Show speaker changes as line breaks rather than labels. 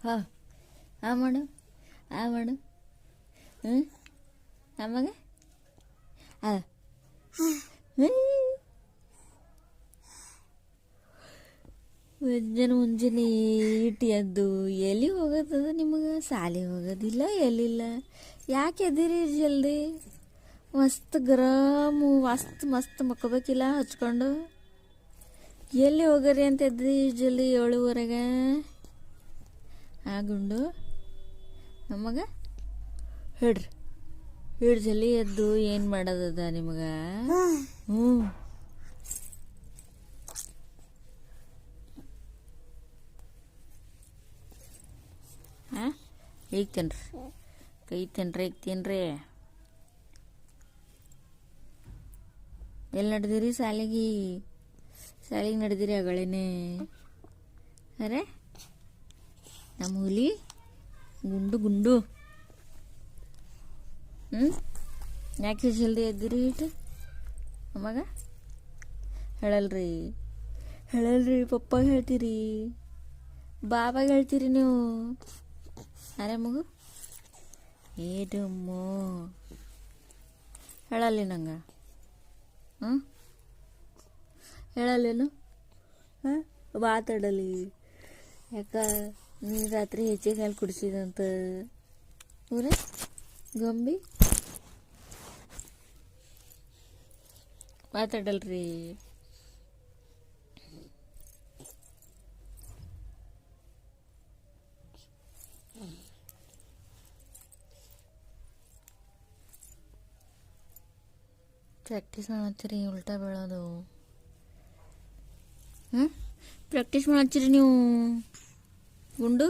ಹಾಂ ಮಾಡು ಮಾಡು ಹ್ಞೂ ಆಮಾಗ ಮುಂಜಾನೆ ಇಟ್ಟು ಎದ್ದು ಎಲ್ಲಿ ಹೋಗೋದದ ನಿಮಗೆ? ಸಾಲಿಗೆ ಹೋಗೋದಿಲ್ಲ ಎಲ್ಲಿಲ್ಲ. ಯಾಕೆ ಎದ್ದೀರಿ ಜಲ್ದಿ? ಮಸ್ತ್ ಗರಮ್ ಮಸ್ತ್ ಮಕ್ಕೋಬೇಕಿಲ್ಲ ಹಚ್ಕೊಂಡು. ಎಲ್ಲಿ ಹೋಗರಿ ಅಂತ ಎದ್ದಿ ಜಲ್ದಿ 7:30 ಗುಂಡು ನಮಗ ಹಿಡ್ರಿ ಜಲ್ದಿ ಎದ್ದು ಏನು ಮಾಡೋದದ ನಿಮಗೆ? ಹ್ಞೂ ಹಾಂ ಈಗ ತಿನ್ರಿ ಎಲ್ಲಿ ನಡೆದಿರಿ? ಸಾಲಿಗೆ ನಡೆದಿರಿ ಅಗಳೇನೆ. ಅರೆ ನಮ್ಮ ಹುಲಿ ಗುಂಡು ಯಾಕೆ ಜಲ್ದಿ ಎದ್ದಿರಿ ಇಟ್ಟು ಅಮ್ಮಾಗ? ಹೇಳಲ್ರಿ ಪಪ್ಪ ಹೇಳ್ತೀರಿ, ಬಾಬಾಗ ಹೇಳ್ತೀರಿ ನೀವು. ಅರೆ ಮಗು ಏಟಮ್ಮೋ ಹೇಳಲ್ಲಿ ನಂಗೆ ಹೇಳಲ್ಲೇನು? ಮಾತಾಡಲಿ. ಯಾಕ ನೀ ರಾತ್ರಿ ಹೆಚ್ಚಿಗೆ ಹಾಲು ಕುಡಿಸಿದಂತ ಊರೇ ಗೊಂಬಿ ಮಾತಾಡಲ್ರಿ. ಪ್ರಾಕ್ಟೀಸ್ ಮಾಡತ್ತೀರಿ ಉಲ್ಟಾ ಬೀಳೋದು. ಪ್ರಾಕ್ಟೀಸ್ ಮಾಡತ್ತೀರಿ ನೀವು ಗುಂಡು?